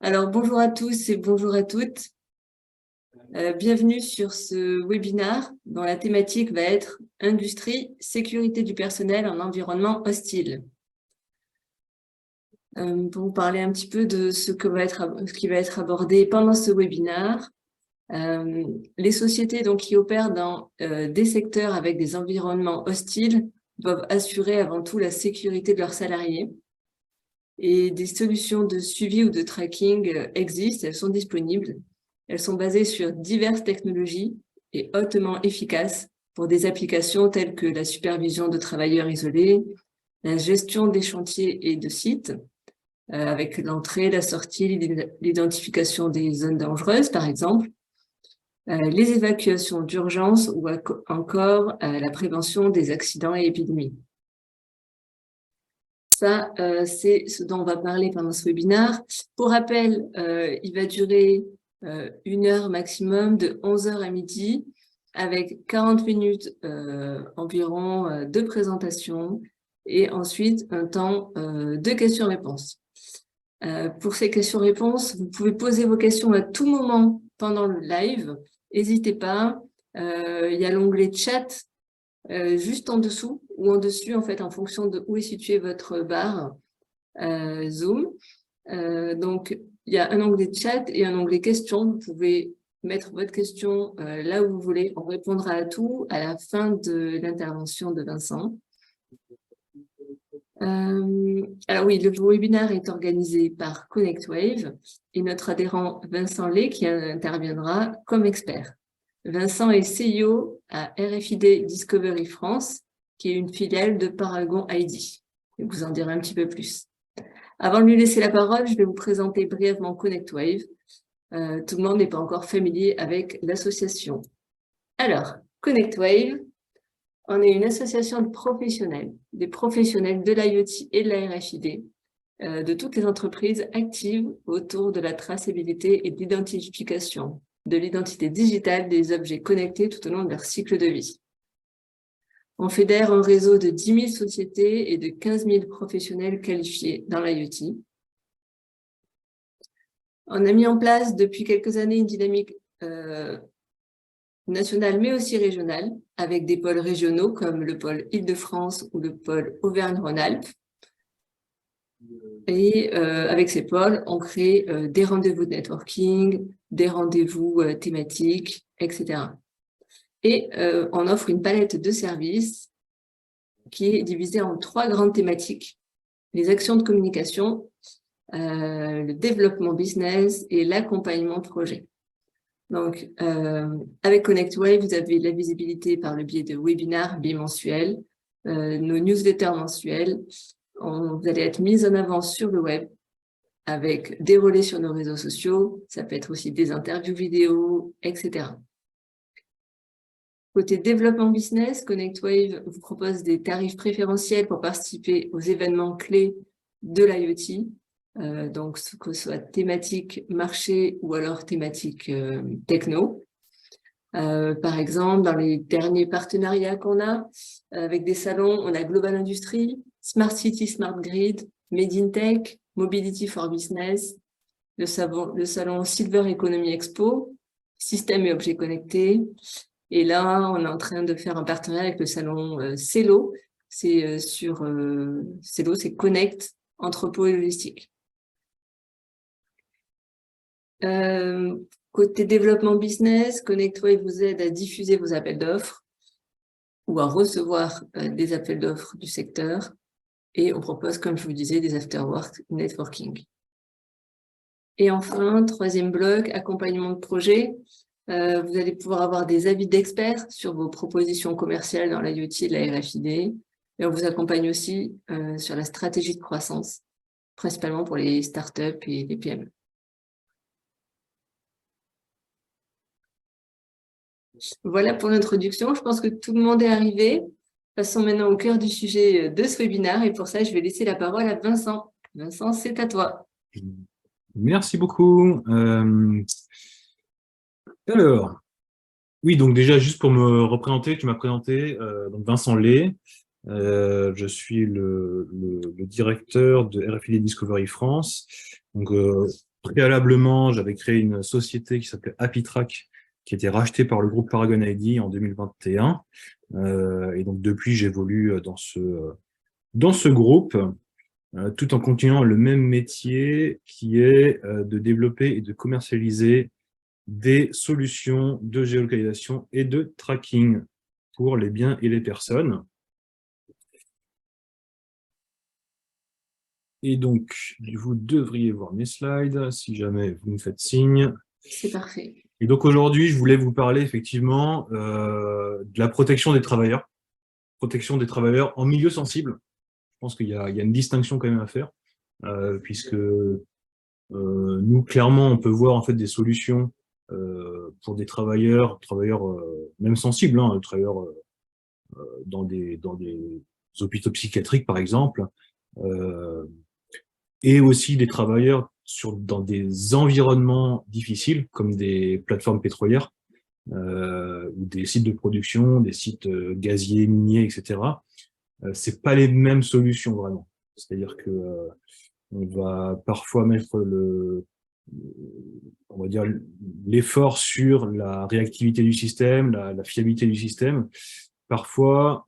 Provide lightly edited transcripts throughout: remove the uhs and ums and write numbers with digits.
Alors, bonjour à tous et bonjour à toutes. Bienvenue sur ce webinaire dont la thématique va être « Industrie, sécurité du personnel en environnement hostile ». Pour vous parler un petit peu de ce qui va être abordé pendant ce webinaire, les sociétés qui opèrent dans des secteurs avec des environnements hostiles doivent assurer avant tout la sécurité de leurs salariés. Et des solutions de suivi ou de tracking existent, elles sont disponibles. Elles sont basées sur diverses technologies et hautement efficaces pour des applications telles que la supervision de travailleurs isolés, la gestion des chantiers et de sites, avec l'entrée, la sortie, l'identification des zones dangereuses, par exemple, les évacuations d'urgence ou encore la prévention des accidents et épidémies. Ça, c'est ce dont on va parler pendant ce webinaire. Pour rappel, il va durer 1 heure maximum, de 11 h à midi, avec 40 minutes environ de présentation et ensuite un temps de questions-réponses. Pour ces questions-réponses, vous pouvez poser vos questions à tout moment pendant le live. N'hésitez pas, il y a l'onglet chat juste en dessous ou en dessus, en fait, en fonction de où est située votre barre Zoom. Donc, il y a un onglet chat et un onglet questions. Vous pouvez mettre votre question là où vous voulez. On répondra à tout à la fin de l'intervention de Vincent. Alors oui, le webinaire est organisé par ConnectWave et notre adhérent Vincent Lay qui interviendra comme expert. Vincent est CEO à RFID Discovery France, qui est une filiale de Paragon ID. Je vous en dirai un petit peu plus. Avant de lui laisser la parole, je vais vous présenter brièvement ConnectWave. Tout le monde n'est pas encore familier avec l'association. Alors, ConnectWave, on est une association de professionnels, des professionnels de l'IoT et de la RFID, de toutes les entreprises actives autour de la traçabilité et de l'identification de l'identité digitale des objets connectés tout au long de leur cycle de vie. On fédère un réseau de 10 000 sociétés et de 15 000 professionnels qualifiés dans l'IoT. On a mis en place depuis quelques années une dynamique nationale mais aussi régionale, avec des pôles régionaux comme le pôle Île-de-France ou le pôle Auvergne-Rhône-Alpes. Et avec ces pôles, on crée des rendez-vous de networking, des rendez-vous thématiques, etc. Et on offre une palette de services qui est divisée en 3 grandes thématiques: les actions de communication, le développement business et l'accompagnement projet. Donc, avec ConnectWave, vous avez la visibilité par le biais de webinaires bimensuels, nos newsletters mensuels. Vous allez être mis en avant sur le web avec des relais sur nos réseaux sociaux. Ça peut être aussi des interviews vidéo, etc. Côté développement business, ConnectWave vous propose des tarifs préférentiels pour participer aux événements clés de l'IoT, donc que ce soit thématique marché ou alors thématique techno. Par exemple, dans les derniers partenariats qu'on a avec des salons, on a Global Industry, Smart City, Smart Grid, Made in Tech, Mobility for Business, le salon Silver Economy Expo, Systèmes et objets connectés. Et là, on est en train de faire un partenariat avec le salon Cello. C'est Cello, c'est Connect, Entrepôt et Logistique. Côté développement business, ConnectWave vous aide à diffuser vos appels d'offres ou à recevoir des appels d'offres du secteur. Et on propose, comme je vous disais, des after-work networking. Et enfin, 3e bloc, accompagnement de projet. Vous allez pouvoir avoir des avis d'experts sur vos propositions commerciales dans l'IoT et la RFID. Et on vous accompagne aussi sur la stratégie de croissance, principalement pour les startups et les PME. Voilà pour l'introduction. Je pense que tout le monde est arrivé. Passons maintenant au cœur du sujet de ce webinaire. Et pour ça, je vais laisser la parole à Vincent. Vincent, c'est à toi. Merci beaucoup. Alors, oui, donc déjà, juste pour me représenter, tu m'as présenté, donc Vincent Lay. Je suis le directeur de RFID Discovery France. Donc, Préalablement, j'avais créé une société qui s'appelait HappyTrack, qui a été rachetée par le groupe Paragon ID en 2021. Et donc, depuis, j'évolue dans ce groupe, tout en continuant le même métier qui est de développer et de commercialiser des solutions de géolocalisation et de tracking pour les biens et les personnes. Et donc, vous devriez voir mes slides, si jamais vous me faites signe. C'est parfait. Et donc aujourd'hui, je voulais vous parler effectivement de la protection des travailleurs en milieu sensible. Je pense qu'il y a une distinction quand même à faire, puisque nous, clairement, on peut voir en fait des solutions pour des travailleurs même sensibles, hein, travailleurs dans des hôpitaux psychiatriques, par exemple, et aussi des travailleurs dans des environnements difficiles, comme des plateformes pétrolières, ou des sites de production, des sites gaziers, miniers, etc. C'est pas les mêmes solutions vraiment. C'est-à-dire que on va parfois mettre on va dire l'effort sur la réactivité du système, la fiabilité du système. Parfois,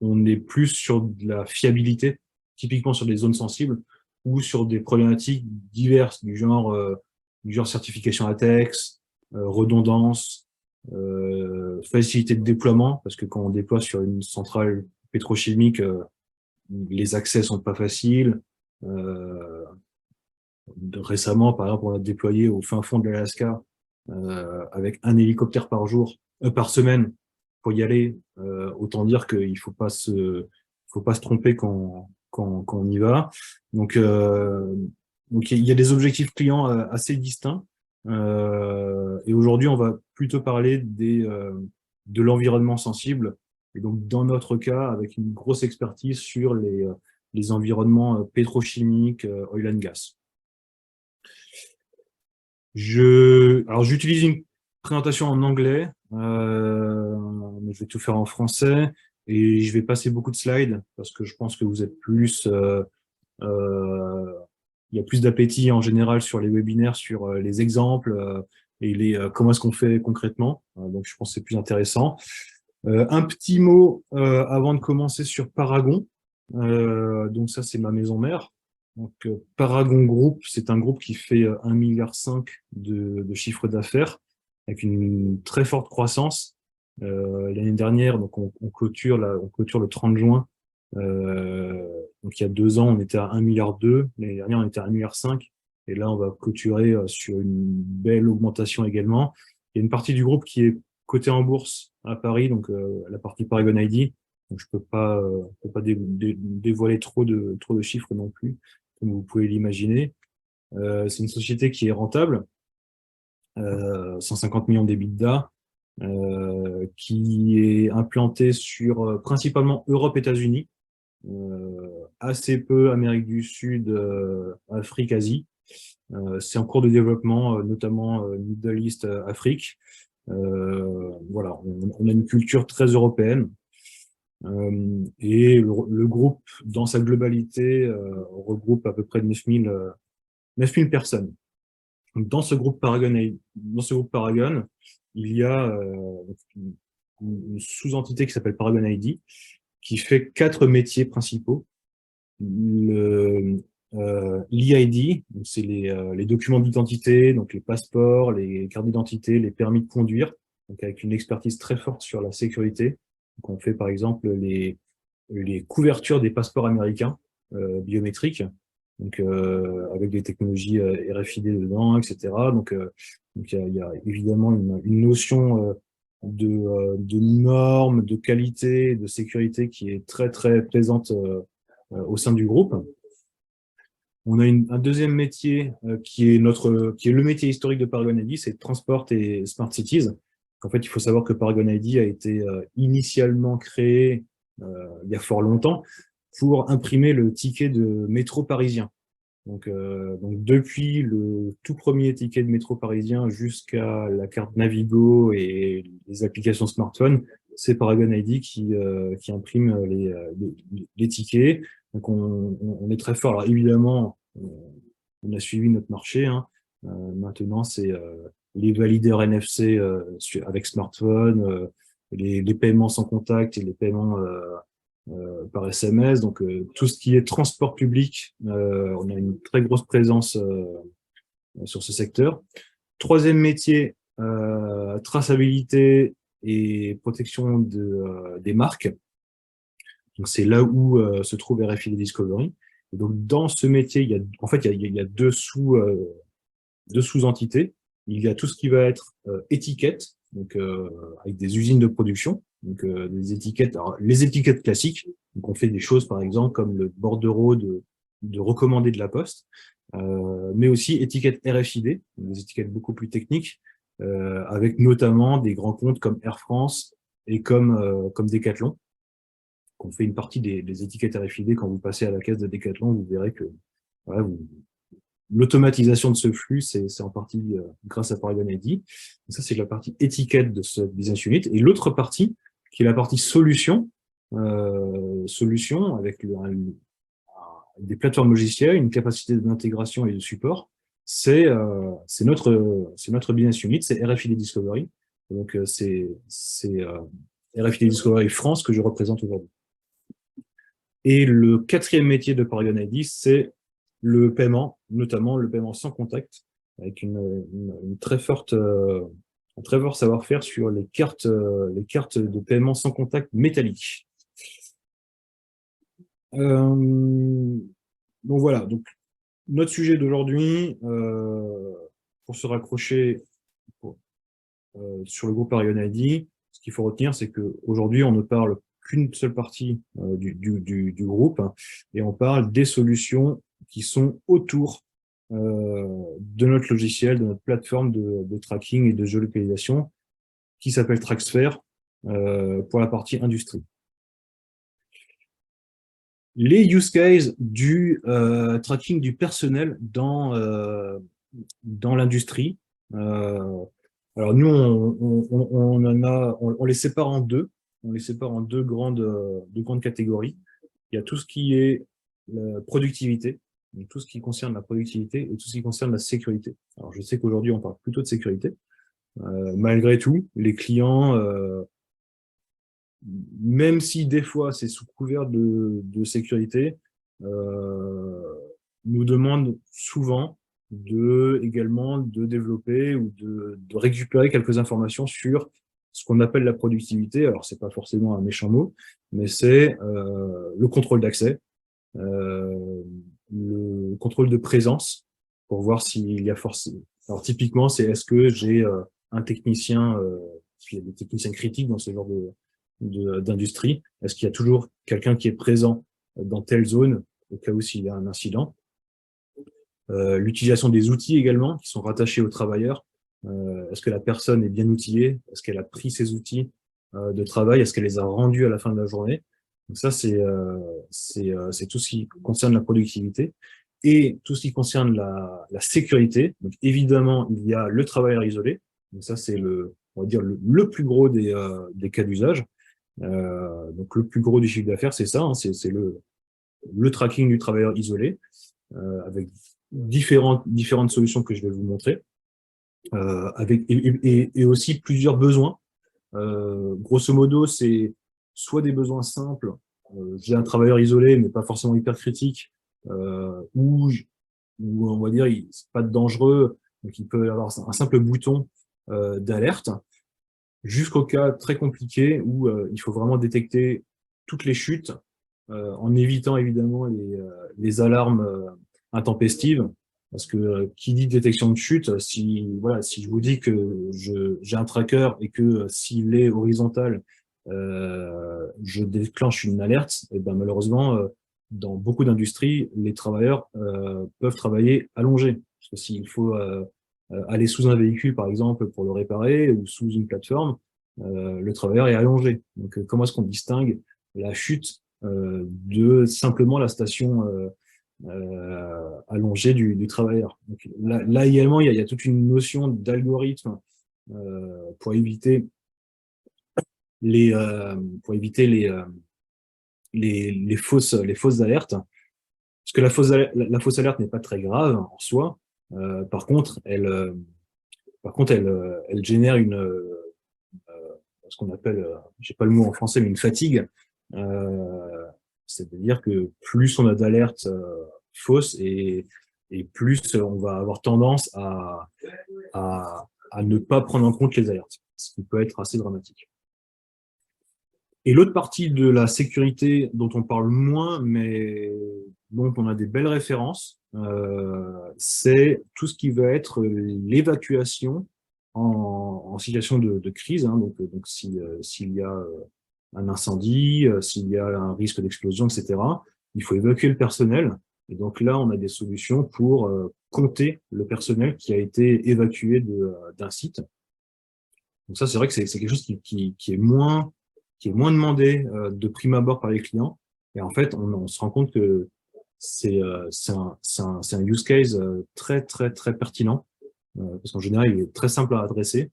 on est plus sur de la fiabilité, typiquement sur des zones sensibles ou sur des problématiques diverses du genre certification ATEX, redondance, facilité de déploiement, parce que quand on déploie sur une centrale pétrochimique, les accès sont pas faciles. Récemment, par exemple, on a déployé au fin fond de l'Alaska avec un hélicoptère par semaine pour y aller. Autant dire qu'il faut pas se tromper quand on y va. Donc il y a des objectifs clients assez distincts. Et aujourd'hui, on va plutôt parler de l'environnement sensible. Et donc, dans notre cas, avec une grosse expertise sur les environnements pétrochimiques, oil and gas. Alors, j'utilise une présentation en anglais, mais je vais tout faire en français. Et je vais passer beaucoup de slides parce que je pense que vous êtes plus... il y a plus d'appétit en général sur les webinaires, sur les exemples et comment est-ce qu'on fait concrètement. Donc, je pense que c'est plus intéressant. Un petit mot avant de commencer sur Paragon. Donc, ça, c'est ma maison mère. Donc, Paragon Group, c'est un groupe qui fait 1,5 milliard de chiffre d'affaires avec une très forte croissance. L'année dernière, donc on clôture le 30 juin. Donc il y a 2 ans, on était à 1,2 milliard. L'année dernière, on était à 1,5 milliard. Et là, on va clôturer sur une belle augmentation également. Il y a une partie du groupe qui est cotée en bourse à Paris, donc la partie Paragon ID. Donc je peux pas dévoiler trop de chiffres non plus, comme vous pouvez l'imaginer. C'est une société qui est rentable, 150 millions d'EBITDA, qui est implantée sur principalement Europe, États-Unis, assez peu Amérique du Sud, Afrique, Asie. C'est en cours de développement, notamment Middle East, Afrique. Voilà, on a une culture très européenne. Et le groupe, dans sa globalité, regroupe à peu près 9000 personnes. Dans ce groupe Paragon, il y a une sous-entité qui s'appelle Paragon ID, qui fait 4 métiers principaux. L'EID, c'est les documents d'identité, donc les passeports, les cartes d'identité, les permis de conduire, donc avec une expertise très forte sur la sécurité. Donc on fait par exemple les couvertures des passeports américains biométriques, donc avec des technologies RFID dedans, etc. Donc il y a évidemment une notion de normes, de qualité, de sécurité qui est très très présente au sein du groupe. On a un deuxième métier qui est le métier historique de Paragon ID, c'est Transport et Smart Cities. En fait, il faut savoir que Paragon ID a été initialement créé il y a fort longtemps pour imprimer le ticket de métro parisien. Donc depuis le tout premier ticket de métro parisien jusqu'à la carte Navigo et les applications smartphone, c'est Paragon ID qui imprime les tickets. Donc on est très fort. Alors évidemment, on a suivi notre marché, hein. Maintenant, c'est les valideurs NFC avec smartphone, les paiements sans contact et les paiements par SMS. Donc, tout ce qui est transport public, on a une très grosse présence sur ce secteur. Troisième métier, traçabilité et protection des marques. Donc, c'est là où se trouve RFID Discovery. Et donc, dans ce métier, il y a deux sous-entités. Il y a tout ce qui va être étiquette, donc avec des usines de production, donc des étiquettes, alors, les étiquettes classiques. Donc, on fait des choses, par exemple, comme le bordereau de recommandé de la Poste, mais aussi étiquettes RFID, des étiquettes beaucoup plus techniques, avec notamment des grands comptes comme Air France et comme Decathlon. On fait une partie des étiquettes RFID. Quand vous passez à la caisse de Decathlon, vous verrez que voilà, l'automatisation de ce flux, c'est en partie grâce à Paragon ID. Ça, c'est la partie étiquette de ce business unit. Et l'autre partie, qui est la partie solution, avec des plateformes logicielles, une capacité d'intégration et de support, c'est notre business unit, c'est RFID Discovery. Donc, c'est RFID Discovery France que je représente aujourd'hui. Et le quatrième métier de Paragon ID, c'est le paiement, notamment le paiement sans contact, avec une très forte, un très fort savoir-faire sur les cartes de paiement sans contact métalliques. Donc voilà, donc notre sujet d'aujourd'hui, pour se raccrocher sur le groupe Paragon ID, ce qu'il faut retenir, c'est qu'aujourd'hui, on ne parle qu'une seule partie du groupe, hein, et on parle des solutions qui sont autour de notre logiciel, de notre plateforme de tracking et de géolocalisation, qui s'appelle Traxfer pour la partie industrie. Les use cases du tracking du personnel dans l'industrie. Alors nous, on les sépare en deux. On les sépare en deux grandes catégories. Il y a tout ce qui est la productivité, donc tout ce qui concerne la productivité et tout ce qui concerne la sécurité. Alors je sais qu'aujourd'hui, on parle plutôt de sécurité. Malgré tout, les clients, même si des fois c'est sous couvert de sécurité, nous demandent souvent également de développer ou de récupérer quelques informations sur ce qu'on appelle la productivité. Alors, c'est pas forcément un méchant mot, mais c'est le contrôle d'accès, le contrôle de présence, pour voir s'il y a forcément. Alors, typiquement, c'est est-ce que j'ai un technicien, parce qu'il y a des techniciens critiques dans ce genre d'industrie, est-ce qu'il y a toujours quelqu'un qui est présent dans telle zone au cas où s'il y a un incident. L'utilisation des outils également qui sont rattachés aux travailleurs. Est-ce que la personne est bien outillée? Est-ce qu'elle a pris ses outils de travail? Est-ce qu'elle les a rendus à la fin de la journée? Donc ça, c'est tout ce qui concerne la productivité. Et tout ce qui concerne la sécurité. Donc évidemment, il y a le travailleur isolé. Donc ça, c'est on va dire le plus gros des cas d'usage. Donc le plus gros du chiffre d'affaires, c'est ça, hein, c'est le tracking du travailleur isolé, avec différentes solutions que je vais vous montrer, et aussi plusieurs besoins. Grosso modo, c'est soit des besoins simples, j'ai un travailleur isolé, mais pas forcément hyper critique, ou on va dire, c'est pas dangereux, donc il peut y avoir un simple bouton d'alerte, jusqu'au cas très compliqué où il faut vraiment détecter toutes les chutes, en évitant évidemment les alarmes intempestives, parce que qui dit détection de chute, si je vous dis que j'ai un tracker et que s'il est horizontal, je déclenche une alerte, et ben malheureusement, dans beaucoup d'industries, les travailleurs peuvent travailler allongés, parce que s'il faut aller sous un véhicule, par exemple, pour le réparer, ou sous une plateforme, le travailleur est allongé. Donc, comment est-ce qu'on distingue la chute de simplement la station allongée du travailleur? Donc, là également, il y a toute une notion d'algorithme pour éviter les fausses alertes. Parce que la fausse alerte n'est pas très grave en soi. Par contre, elle génère ce qu'on appelle, j'ai pas le mot en français, mais une fatigue. Euh, C'est-à-dire que plus on a d'alertes fausses et plus on va avoir tendance à ne pas prendre en compte les alertes, ce qui peut être assez dramatique. Et l'autre partie de la sécurité dont on parle moins, mais dont on a des belles références, c'est tout ce qui va être l'évacuation en situation de crise. Hein, donc s'il y a un incendie, s'il y a un risque d'explosion, etc., il faut évacuer le personnel. Et donc là, on a des solutions pour compter le personnel qui a été évacué d'un site. Donc ça, c'est vrai que c'est quelque chose qui est moins demandé de prime abord par les clients. Et en fait, on se rend compte que c'est un use case très, très, très pertinent, parce qu'en général, il est très simple à adresser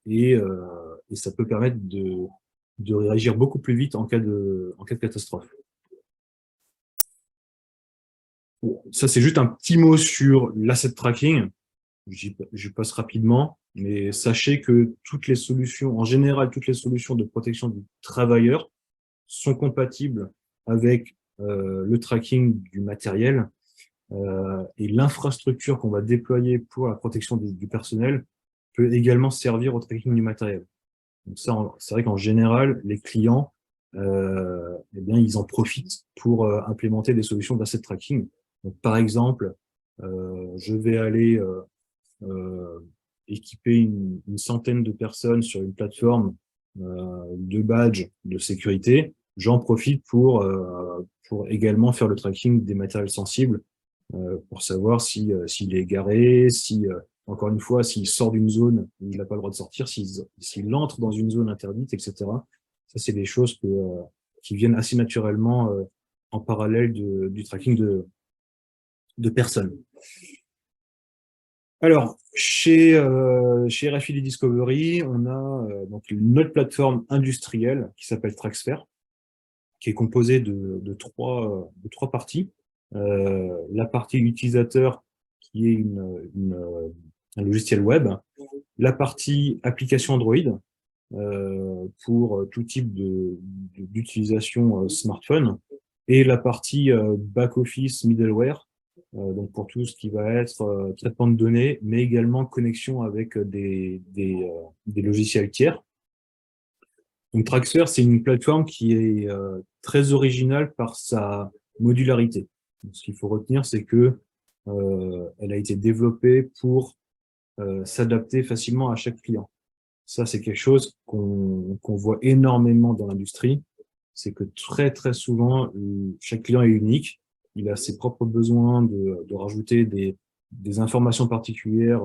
et ça peut permettre de réagir beaucoup plus vite en cas de catastrophe. Bon, ça, c'est juste un petit mot sur l'asset tracking. Je passe rapidement, mais sachez que toutes les solutions, en général, toutes les solutions de protection du travailleur sont compatibles avec le tracking du matériel et l'infrastructure qu'on va déployer pour la protection du personnel peut également servir au tracking du matériel. Donc ça, c'est vrai qu'en général, les clients, eh bien, ils en profitent pour implémenter des solutions d'asset tracking. Donc, par exemple, je vais aller euh, équiper une centaine de personnes sur une plateforme de badges de sécurité. J'en profite pour également faire le tracking des matériels sensibles pour savoir s'il est égaré, encore une fois, s'il sort d'une zone où il n'a pas le droit de sortir, s'il entre dans une zone interdite, etc. Ça, c'est des choses qui viennent assez naturellement en parallèle du tracking de personnes. Alors, chez RFID Discovery, on a donc notre plateforme industrielle qui s'appelle Traxfer, qui est composée de trois parties. La partie utilisateur, qui est un logiciel web, la partie application Android, pour tout type d'utilisation smartphone, et la partie back-office middleware, donc pour tout ce qui va être traitement de données, mais également connexion avec des logiciels tiers. Donc Traxfer, c'est une plateforme qui est très originale par sa modularité. Donc, ce qu'il faut retenir, c'est que elle a été développée pour s'adapter facilement à chaque client. Ça, c'est quelque chose qu'on voit énormément dans l'industrie. C'est que très, très souvent, chaque client est unique. Il a ses propres besoins de rajouter des informations particulières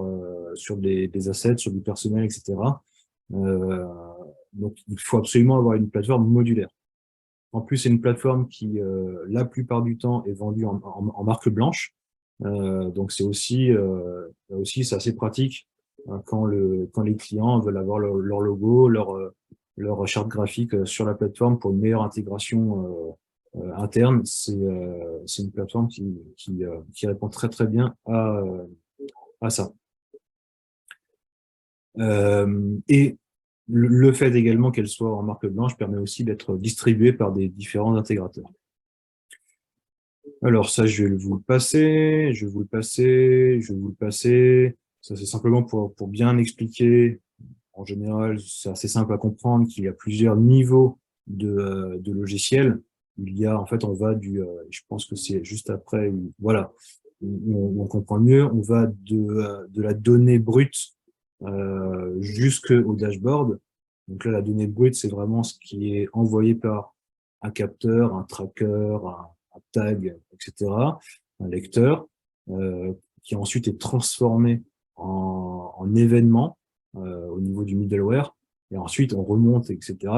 sur des assets, sur du personnel, etc. Euh, donc, il faut absolument avoir une plateforme modulaire. En plus, c'est une plateforme qui, la plupart du temps, est vendue en marque blanche. Donc, c'est assez pratique quand les clients veulent avoir leur logo, leur charte graphique sur la plateforme pour une meilleure intégration interne. C'est une plateforme qui répond très, très bien à ça. Et le fait également qu'elle soit en marque blanche permet aussi d'être distribuée par des différents intégrateurs. Alors ça, je vais vous le passer, je vais vous le passer, je vais vous le passer. Ça, c'est simplement pour bien expliquer. En général, c'est assez simple à comprendre qu'il y a plusieurs niveaux de logiciels. Il y a, en fait, on va je pense que c'est juste après, voilà, on comprend mieux, on va de la donnée brute jusqu'au dashboard. Donc là, la donnée brute, c'est vraiment ce qui est envoyé par un capteur, un tracker, un tag, etc., un lecteur, qui ensuite est transformé en événement au niveau du middleware, et ensuite on remonte, etc.,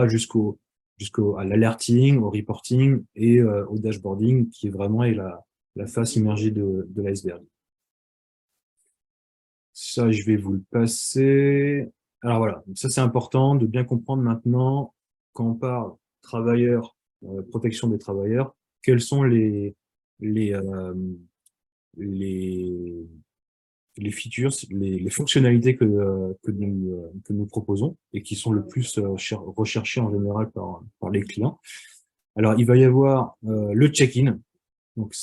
à l'alerting, au reporting et au dashboarding, qui est vraiment la face immergée de l'iceberg. Ça, je vais vous le passer. Alors voilà, donc ça c'est important de bien comprendre maintenant, quand on parle travailleurs, protection des travailleurs, quels sont les, euh, les, les features, les fonctionnalités que nous proposons et qui sont le plus recherchées en général par les clients. Alors, il va y avoir le check-in. Donc,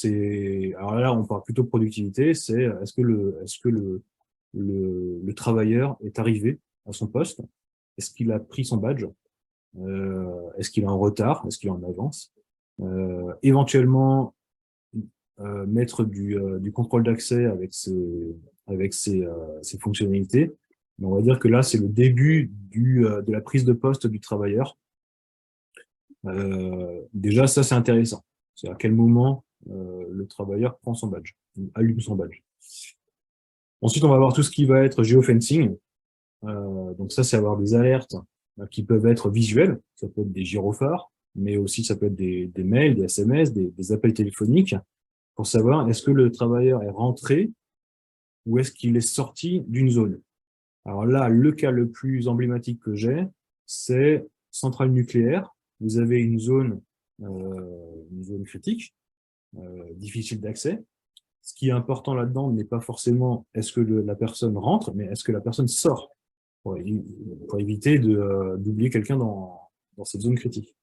alors là, on parle plutôt de productivité. C'est est-ce que le travailleur est arrivé à son poste? Est-ce qu'il a pris son badge? Est-ce qu'il est en retard? Est-ce qu'il est en avance? Éventuellement, mettre du contrôle d'accès avec ses fonctionnalités. Mais on va dire que là, c'est le début de la prise de poste du travailleur. Déjà, ça, c'est intéressant. C'est à quel moment le travailleur prend son badge, allume son badge. Ensuite, on va voir tout ce qui va être geofencing. Donc ça, c'est avoir des alertes qui peuvent être visuelles. Ça peut être des gyrophares, mais aussi ça peut être des mails, des SMS, des appels téléphoniques, pour savoir est-ce que le travailleur est rentré ou est-ce qu'il est sorti d'une zone. Alors là, le cas le plus emblématique que j'ai, c'est centrale nucléaire. Vous avez une zone critique, difficile d'accès. Ce qui est important là-dedans n'est pas forcément est-ce que la personne rentre, mais est-ce que la personne sort, pour éviter d'oublier quelqu'un dans cette zone critique.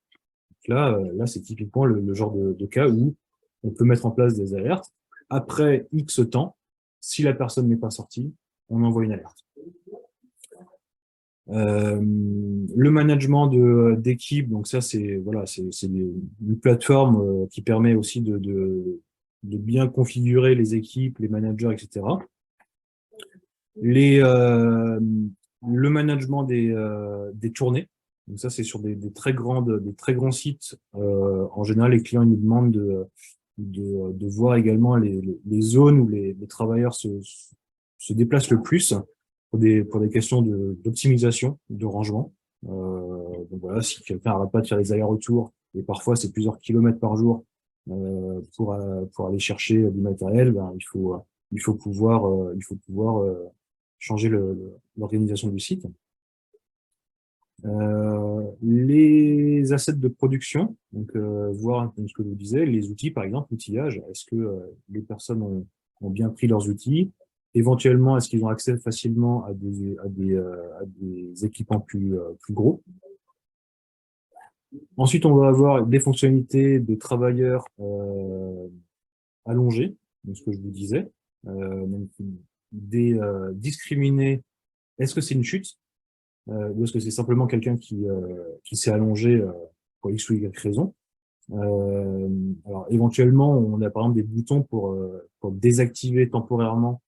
Donc là c'est typiquement le genre de cas où on peut mettre en place des alertes. Après X temps, si la personne n'est pas sortie, on envoie une alerte. Le management d'équipe, donc ça c'est une plateforme qui permet aussi de bien configurer les équipes, les managers, etc. Le management des tournées, donc ça c'est sur des très grands sites. En général, les clients ils nous demandent de voir également les zones où les travailleurs se déplacent le plus pour des questions d'optimisation, de rangement. Donc voilà, si quelqu'un n'arrête pas de faire les allers-retours, et parfois c'est plusieurs kilomètres par jour pour aller chercher du matériel, ben, il faut pouvoir changer l'organisation du site. Les assets de production, donc voir comme ce que je vous disais, les outils par exemple, l'outillage, est-ce que les personnes ont bien pris leurs outils? Éventuellement, est-ce qu'ils ont accès facilement à des équipements plus gros? Ensuite, on va avoir des fonctionnalités de travailleurs allongés, donc ce que je vous disais, donc discriminer, est-ce que c'est une chute ou est-ce que c'est simplement quelqu'un qui s'est allongé pour X ou Y raison. Alors éventuellement, on a par exemple des boutons pour désactiver temporairement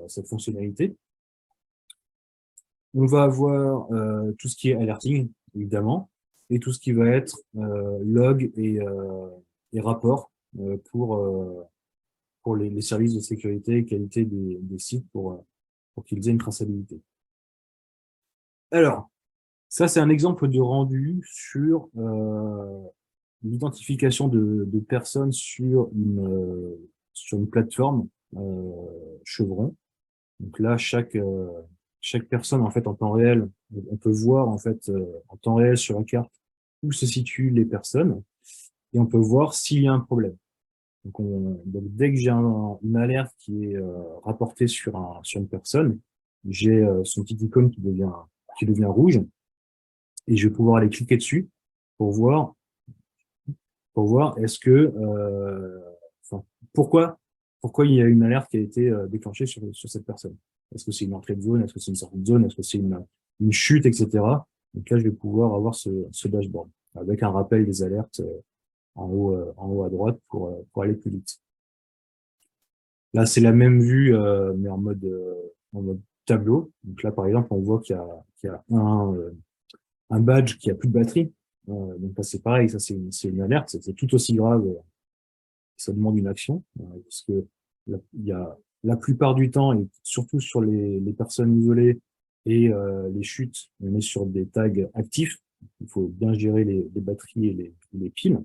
cette fonctionnalité. On va avoir tout ce qui est alerting, évidemment, et tout ce qui va être log et rapport pour les services de sécurité et qualité des sites pour qu'ils aient une traçabilité. Alors, ça, c'est un exemple de rendu sur l'identification de personnes sur une plateforme Chevron. Donc là, chaque personne, en fait, en temps réel, on peut voir, en fait, en temps réel sur la carte où se situent les personnes et on peut voir s'il y a un problème. Donc dès que j'ai une alerte qui est rapportée sur une personne, j'ai son petit icône qui devient rouge et je vais pouvoir aller cliquer dessus pour voir est-ce que pourquoi il y a une alerte qui a été déclenchée sur cette personne. Est-ce que c'est une entrée de zone, est-ce que c'est une sortie de zone, est-ce que c'est une chute, etc. Donc là, je vais pouvoir avoir ce dashboard avec un rappel des alertes en haut à droite pour aller plus vite. Là, c'est la même vue, mais en mode tableau. Donc là, par exemple, on voit qu'il y a un badge qui a plus de batterie. Donc là, c'est pareil, ça c'est une alerte, c'est tout aussi grave. Ça demande une action, parce que il y a la plupart du temps, et surtout sur les personnes isolées et les chutes, on est sur des tags actifs. Il faut bien gérer les batteries et les piles.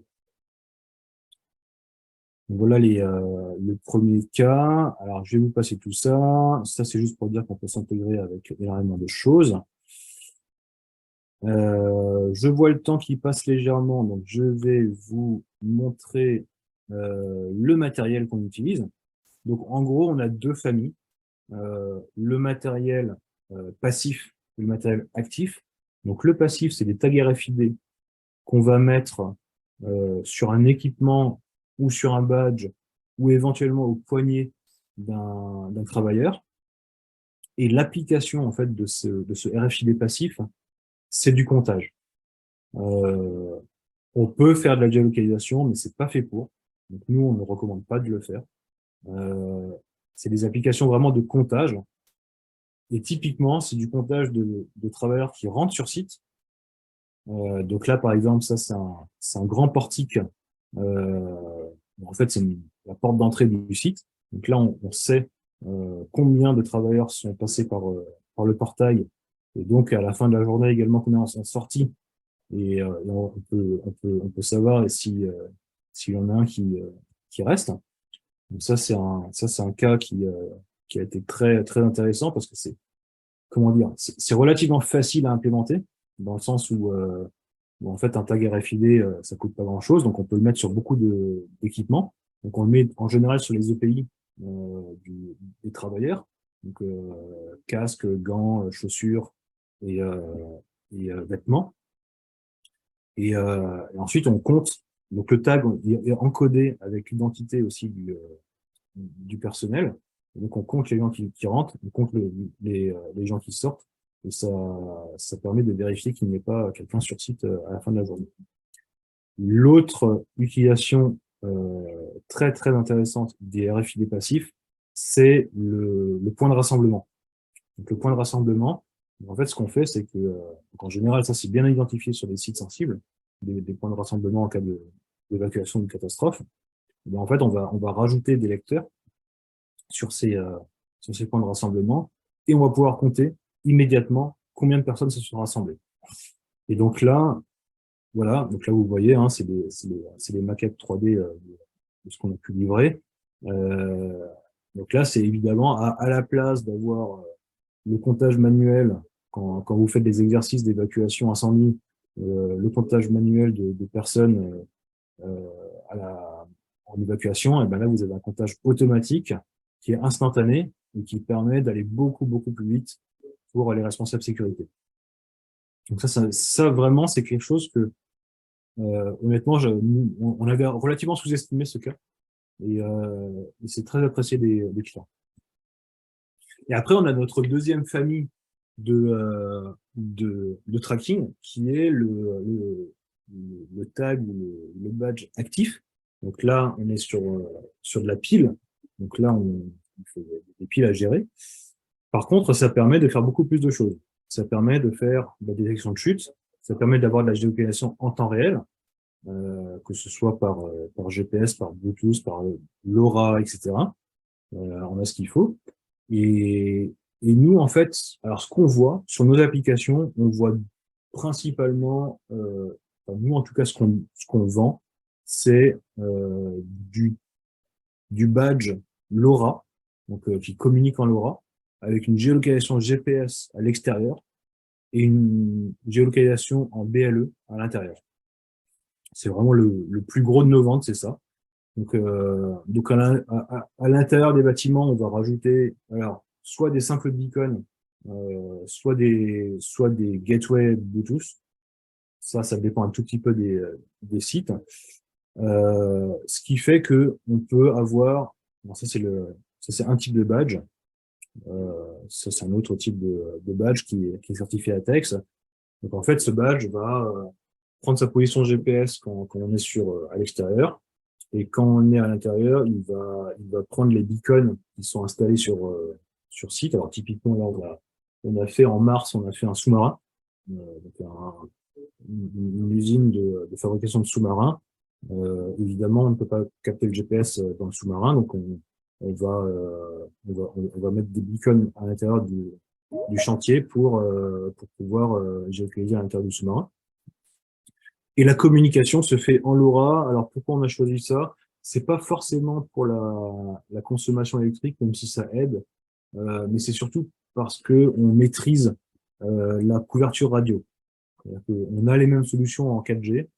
Donc voilà le premier cas. Alors, je vais vous passer tout ça. Ça, c'est juste pour dire qu'on peut s'intégrer avec énormément de choses. Je vois le temps qui passe légèrement, donc je vais vous montrer le matériel qu'on utilise. Donc, en gros, on a deux familles. Le matériel passif et le matériel actif. Donc, le passif, c'est des tags RFID qu'on va mettre sur un équipement ou sur un badge ou éventuellement au poignet d'un travailleur. Et l'application en fait de ce RFID passif, c'est du comptage. On peut faire de la géolocalisation, mais c'est pas fait pour. Donc nous, on ne recommande pas de le faire. C'est des applications vraiment de comptage. Et typiquement, c'est du comptage de travailleurs qui rentrent sur site. Donc là, par exemple, ça, c'est un grand portique. En fait, c'est la porte d'entrée du site. Donc là, on sait combien de travailleurs sont passés par le portail. Et donc, à la fin de la journée également, combien en sont sortis. Et on peut savoir s'il y en a un qui reste. Donc ça, c'est un cas qui a été très, très intéressant parce que comment dire, c'est relativement facile à implémenter dans le sens où en fait, un tag RFID, ça coûte pas grand-chose, donc on peut le mettre sur beaucoup d'équipements. Donc on le met en général sur les EPI des travailleurs, donc casque, gants, chaussures et, euh, vêtements. Et ensuite, on compte. Donc le tag est encodé avec l'identité aussi du personnel. Et donc on compte les gens qui rentrent, on compte les gens qui sortent, et ça permet de vérifier qu'il n'y ait pas quelqu'un sur site à la fin de la journée. L'autre utilisation très très intéressante des RFID passifs, c'est le point de rassemblement. Donc le point de rassemblement, en fait, ce qu'on fait, c'est que en général, ça c'est bien identifié sur les sites sensibles, des points de rassemblement en cas d'évacuation ou de catastrophe. Et bien, en fait, on va rajouter des lecteurs sur ces points de rassemblement et on va pouvoir compter immédiatement combien de personnes se sont rassemblées. Et donc là, voilà, donc là vous voyez, hein, c'est des maquettes 3D de ce qu'on a pu livrer. Donc là, c'est évidemment à la place d'avoir le comptage manuel quand vous faites des exercices d'évacuation incendie, le comptage manuel de personnes en évacuation, et ben là vous avez un comptage automatique qui est instantané et qui permet d'aller beaucoup beaucoup plus vite pour les responsables sécurité. Donc ça vraiment c'est quelque chose que honnêtement on avait relativement sous-estimé ce cas et c'est très apprécié des clients. Et après on a notre deuxième famille de tracking qui est le tag ou le badge actif. Donc là, on est sur de la pile. Donc là, on fait des piles à gérer. Par contre, ça permet de faire beaucoup plus de choses. Ça permet de faire de la détection de chute. Ça permet d'avoir de la géolocalisation en temps réel, que ce soit par GPS, par Bluetooth, par LoRa, etc. On a ce qu'il faut. Et nous, en fait, alors ce qu'on voit sur nos applications, on voit principalement, enfin, nous en tout cas, ce qu'on vend, c'est du badge LoRa, donc qui communique en LoRa, avec une géolocalisation GPS à l'extérieur et une géolocalisation en BLE à l'intérieur. C'est vraiment le plus gros de nos ventes, c'est ça. Donc à l'intérieur des bâtiments, on va rajouter alors soit des simples beacons, soit des gateways Bluetooth. Ça dépend un tout petit peu des sites. Ce qui fait que on peut avoir, bon, ça c'est un type de badge. Ça c'est un autre type de badge qui est certifié ATEX. Donc en fait, ce badge va prendre sa position GPS quand on est à l'extérieur. Et quand on est à l'intérieur, il va prendre les beacons qui sont installés sur site. Alors typiquement, là, on a fait en mars, on a fait un sous-marin, donc une usine de fabrication de sous-marins. Évidemment, on ne peut pas capter le GPS dans le sous-marin, donc on va mettre des beacons à l'intérieur du chantier pour pouvoir géolocaliser à l'intérieur du sous-marin. Et la communication se fait en LoRa. Alors pourquoi on a choisi ça? C'est pas forcément pour la consommation électrique, même si ça aide, mais c'est surtout parce que on maîtrise la couverture radio. On a les mêmes solutions en 4G,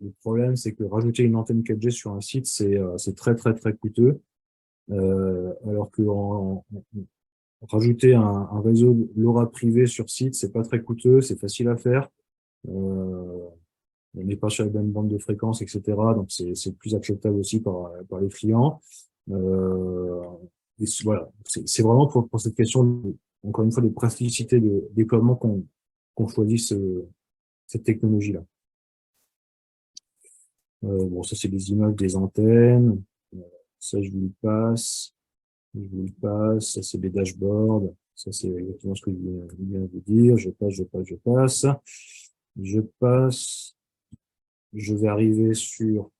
le problème, c'est que rajouter une antenne 4G sur un site, c'est très, très, très coûteux. Alors que rajouter un réseau LoRa privé sur site, c'est pas très coûteux, c'est facile à faire. On n'est pas sur la même bande de fréquence, etc. Donc, c'est plus acceptable aussi par les clients. Voilà, c'est vraiment pour cette question, encore une fois, de praticité de déploiement qu'on choisit cette technologie-là. Bon, ça, c'est des images des antennes. Ça, je vous le passe. Je vous le passe. Ça, c'est des dashboards. Ça, c'est exactement ce que je viens de vous dire. Je passe. Je passe. Je vais arriver sur...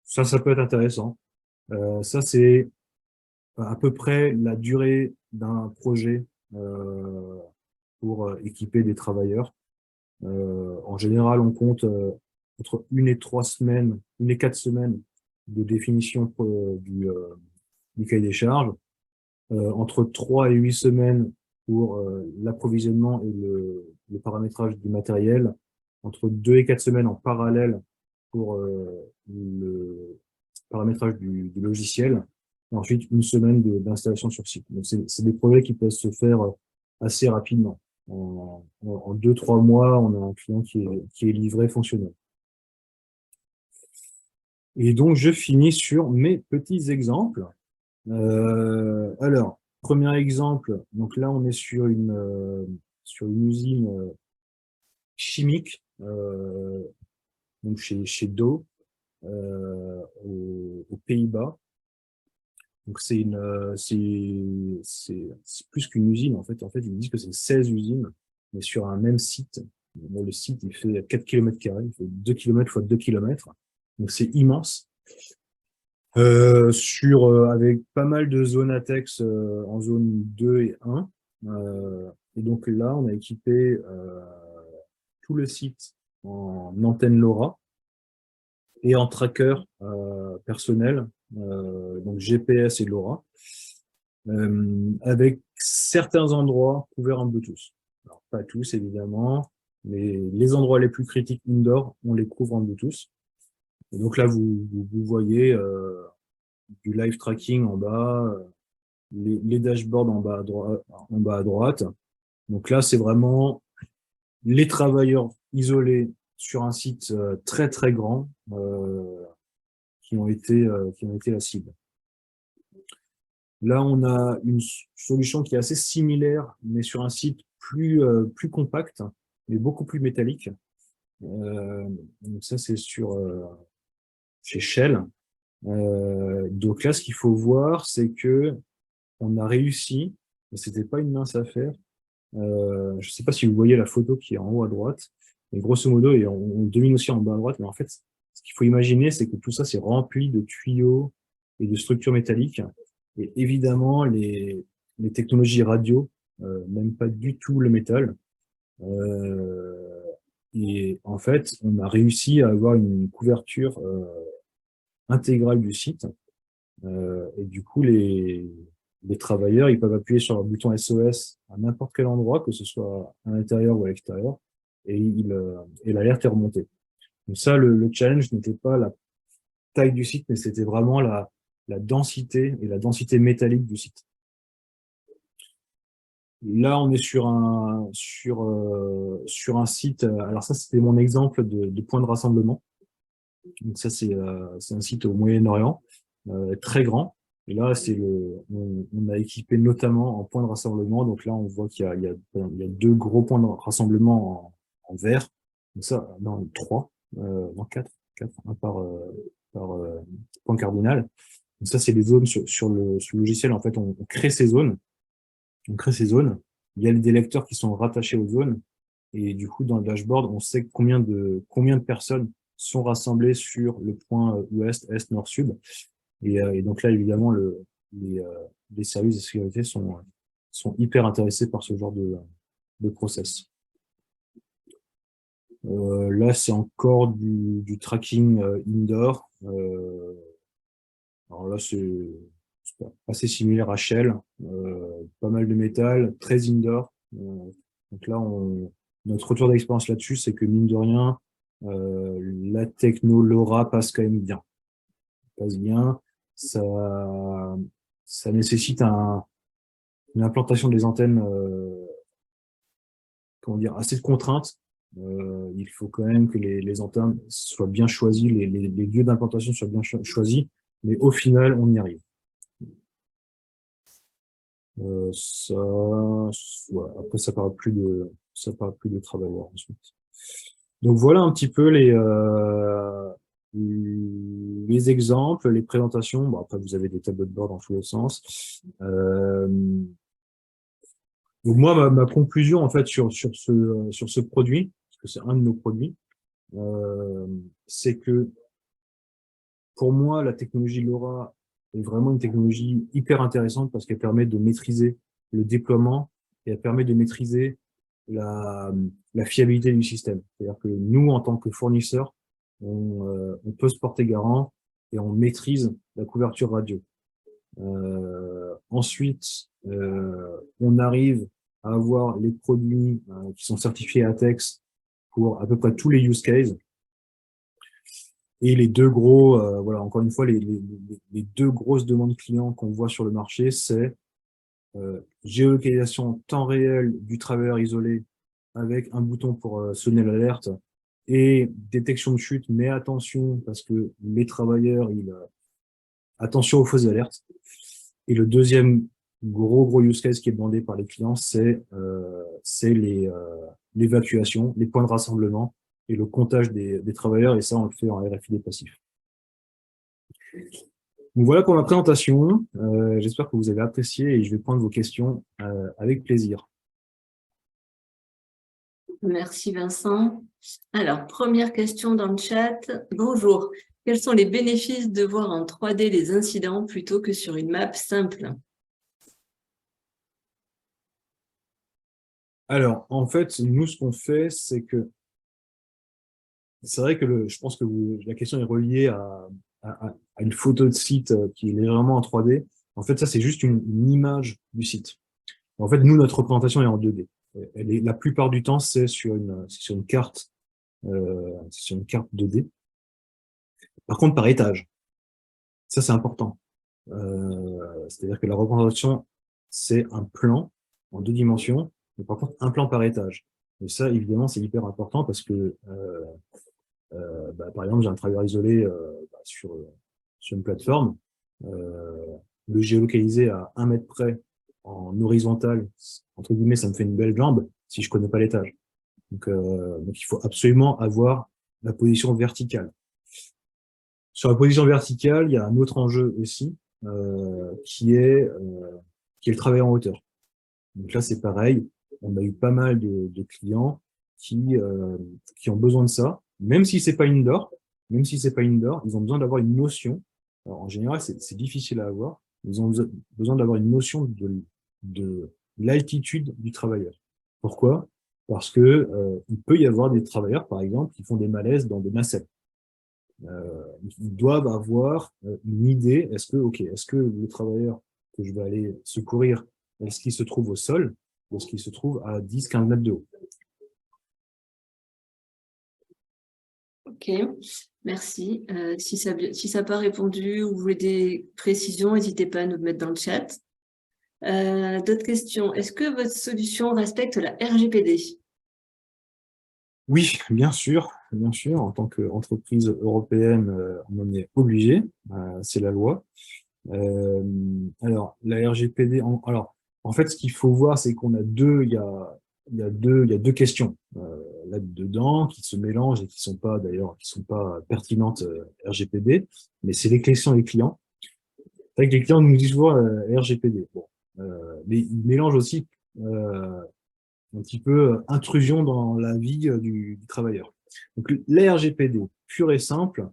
Ça peut être intéressant. Ça, c'est à peu près la durée d'un projet pour équiper des travailleurs. En général, on compte entre 1 et 4 semaines de définition du cahier des charges, entre 3 et 8 semaines pour l'approvisionnement et le paramétrage du matériel, entre 2 et 4 semaines en parallèle pour le paramétrage du logiciel, et ensuite 1 semaine d'installation sur site. Donc, c'est des projets qui peuvent se faire assez rapidement. En 2-3 mois, on a un client qui est livré fonctionnel. Et donc, je finis sur mes petits exemples. Alors, premier exemple, donc là, on est sur une usine chimique, donc chez Dow, aux Pays-Bas. Donc c'est plus qu'une usine en fait. En fait, ils disent que c'est 16 usines, mais sur un même site. Bon, le site, il fait 4 km², il fait 2 km fois 2 km. Donc c'est immense. Avec pas mal de zones ATEX en zone 2 et 1. Et donc là, on a équipé tout le site en antenne LoRa et en tracker personnel, donc GPS et LoRa, avec certains endroits couverts en Bluetooth. Alors, pas tous, évidemment, mais les endroits les plus critiques indoor, on les couvre en Bluetooth. Et donc là, vous voyez du live tracking en bas, les dashboards en bas à droite. Donc là, c'est vraiment les travailleurs isolés sur un site très très grand qui ont été la cible. Là, on a une solution qui est assez similaire, mais sur un site plus compact, mais beaucoup plus métallique. Donc ça, c'est chez Shell. Donc là, ce qu'il faut voir, c'est que on a réussi, mais c'était pas une mince affaire. Je ne sais pas si vous voyez la photo qui est en haut à droite, mais grosso modo, et on domine aussi en bas à droite, mais en fait, ce qu'il faut imaginer, c'est que tout ça, c'est rempli de tuyaux et de structures métalliques. Et évidemment, les technologies radio n'aiment pas du tout le métal. Et en fait, on a réussi à avoir une couverture intégrale du site. Et du coup, les travailleurs, ils peuvent appuyer sur le bouton SOS à n'importe quel endroit, que ce soit à l'intérieur ou à l'extérieur, et l'alerte est remontée. Donc ça, le challenge n'était pas la taille du site, mais c'était vraiment la densité et la densité métallique du site. Là, on est sur un sur un site. Alors ça, c'était mon exemple de point de rassemblement. Donc ça, c'est un site au Moyen-Orient, très grand. Et là, on a équipé notamment en point de rassemblement. Donc là, on voit qu'il y a 2 gros points de rassemblement en vert. Donc ça, non, 3, non, 4, un par point cardinal. Donc ça, c'est les zones sur le logiciel. En fait, on crée ces zones. On crée ces zones. Il y a des lecteurs qui sont rattachés aux zones. Et du coup, dans le dashboard, on sait combien de personnes sont rassemblées sur le point ouest, est, nord, sud. Et donc là, évidemment, les services de sécurité sont hyper intéressés par ce genre de process. Là, c'est encore du tracking indoor. Alors là, c'est assez similaire à Shell. Pas mal de métal, très indoor. Donc là, notre retour d'expérience là-dessus, c'est que mine de rien, la techno LoRa passe quand même bien. Passe bien. Ça nécessite une implantation des antennes, comment dire, assez de contraintes. Il faut quand même que les antennes soient bien choisies, les lieux d'implantation soient bien choisis, mais au final, on y arrive. Ça, voilà. Après, ça parle plus de travailleurs ensuite. Donc voilà un petit peu les exemples, les présentations. Bon, après, vous avez des tableaux de bord dans tous les sens. Donc moi, ma conclusion en fait sur ce produit, parce que c'est un de nos produits, c'est que pour moi, la technologie LoRa est vraiment une technologie hyper intéressante parce qu'elle permet de maîtriser le déploiement et elle permet de maîtriser la fiabilité du système. C'est-à-dire que nous, en tant que fournisseurs, on peut se porter garant et on maîtrise la couverture radio. Ensuite, on arrive à avoir les produits qui sont certifiés ATEX pour à peu près tous les use cases. Et les deux gros, voilà, encore une fois, les deux grosses demandes clients qu'on voit sur le marché, c'est géolocalisation temps réel du travailleur isolé avec un bouton pour sonner l'alerte et détection de chute, mais attention, parce que les travailleurs, attention aux fausses alertes. Et le deuxième gros use case qui est demandé par les clients, c'est l'évacuation, les points de rassemblement et le comptage des travailleurs, et ça, on le fait en RFID passif. Donc voilà pour ma présentation. J'espère que vous avez apprécié et je vais prendre vos questions avec plaisir. Merci Vincent. Alors, première question dans le chat. Bonjour. Quels sont les bénéfices de voir en 3D les incidents plutôt que sur une map simple? Alors, en fait, nous, ce qu'on fait, c'est que c'est vrai que je pense que la question est reliée à une photo de site qui est légèrement en 3D. En fait, ça, c'est juste une image du site. En fait, nous, notre représentation est en 2D. La plupart du temps, c'est sur une carte, c'est sur une carte 2D. Par contre, par étage. Ça, c'est important. C'est-à-dire que la représentation, c'est un plan en 2 dimensions, mais par contre, un plan par étage. Et ça, évidemment, c'est hyper important parce que par exemple, j'ai un travailleur isolé sur une plateforme, le géolocaliser à 1 mètre près en horizontal, entre guillemets, ça me fait une belle jambe si je connais pas l'étage. Donc, il faut absolument avoir la position verticale. Sur la position verticale, il y a un autre enjeu aussi, qui est le travail en hauteur. Donc là, c'est pareil. On a eu pas mal de clients qui ont besoin de ça, même si c'est pas indoor, ils ont besoin d'avoir une notion. Alors, en général, c'est difficile à avoir. Ils ont besoin d'avoir une notion de l'altitude du travailleur. Pourquoi? Parce que il peut y avoir des travailleurs, par exemple, qui font des malaises dans des nacelles. Ils doivent avoir une idée. Est-ce que le travailleur que je vais aller secourir, est-ce qu'il se trouve au sol ou est-ce qu'il se trouve à 10-15 mètres de haut? Ok, merci. Si ça n'a pas répondu ou vous voulez des précisions, n'hésitez pas à nous le mettre dans le chat. D'autres questions. Est-ce que votre solution respecte la RGPD? Oui, bien sûr. En tant qu'entreprise européenne, on en est obligé. C'est la loi. Alors, la RGPD, en fait, ce qu'il faut voir, c'est qu'on a il y a deux questions là-dedans qui se mélangent et qui sont pas pertinentes RGPD, mais c'est les questions des clients. C'est vrai que les clients nous disent toujours RGPD. Bon, mais ils mélangent aussi un petit peu intrusion dans la vie du travailleur. Donc, la RGPD pure et simple,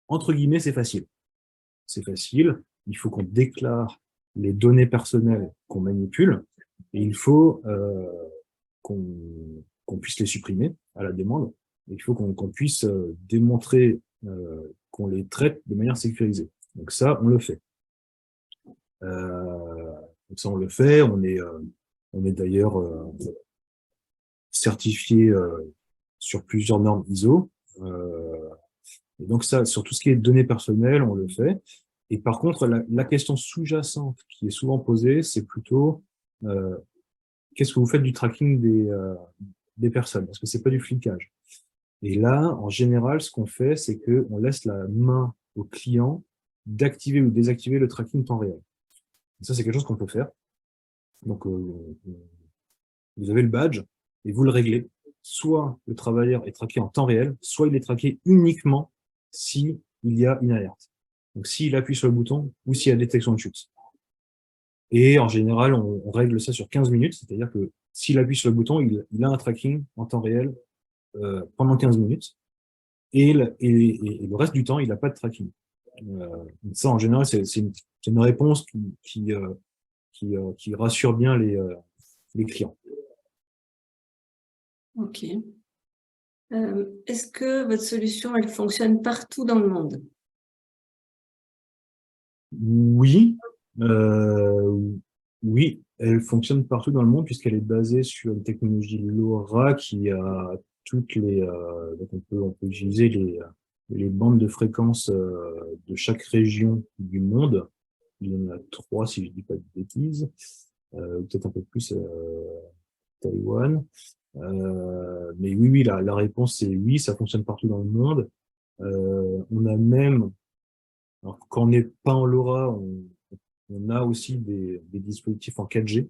entre guillemets, c'est facile. C'est facile. Il faut qu'on déclare les données personnelles qu'on manipule et il faut qu'on puisse les supprimer à la demande. Et il faut qu'on puisse démontrer qu'on les traite de manière sécurisée. Donc ça, on le fait. On est d'ailleurs certifié sur plusieurs normes ISO. Euh, et donc ça, sur tout ce qui est données personnelles, on le fait. Et par contre, la question sous-jacente qui est souvent posée, c'est plutôt euh, qu'est-ce que vous faites du tracking des personnes? Parce que c'est pas du flicage. Et là, en général, ce qu'on fait, c'est que on laisse la main au client d'activer ou désactiver le tracking temps réel. Et ça, c'est quelque chose qu'on peut faire. Donc, vous avez le badge et vous le réglez. Soit le travailleur est traqué en temps réel, soit il est traqué uniquement si il y a une alerte. Donc, s'il appuie sur le bouton ou s'il y a détection de chute. Et en général, on règle ça sur 15 minutes, c'est-à-dire que s'il appuie sur le bouton, il a un tracking en temps réel pendant 15 minutes. Et le reste du temps, il n'a pas de tracking. Ça, en général, c'est une réponse qui rassure bien les clients. Ok. Est-ce que votre solution, elle fonctionne partout dans le monde? Oui, oui, elle fonctionne partout dans le monde puisqu'elle est basée sur une technologie LoRa qui a toutes les. Donc on peut utiliser les bandes de fréquences de chaque région du monde. Il y en a 3 si je dis pas de bêtises, peut-être un peu plus Taïwan. Mais oui, oui, la réponse c'est oui, ça fonctionne partout dans le monde. On a même, alors, quand on n'est pas en LoRa, on a aussi des dispositifs en 4G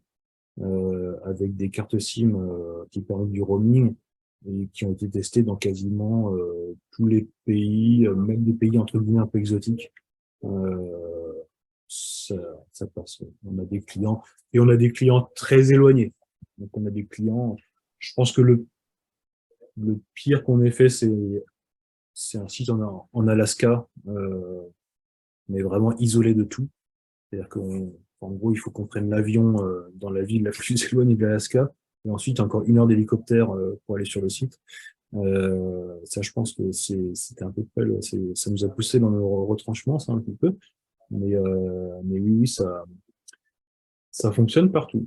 avec des cartes SIM qui permettent du roaming et qui ont été testés dans quasiment tous les pays, même des pays entre guillemets un peu exotiques. Euh, ça, ça passe. On a des clients et on a des clients très éloignés. Donc on a des clients. Je pense que le pire qu'on ait fait, c'est un site en Alaska, mais vraiment isolé de tout. C'est-à-dire qu'en gros, il faut qu'on prenne l'avion dans la ville la plus éloignée de l'Alaska, et ensuite encore 1 heure d'hélicoptère pour aller sur le site. Ça, je pense que c'était un peu près, ça nous a poussé dans nos retranchements, ça, un petit peu. Mais oui, oui, ça fonctionne partout.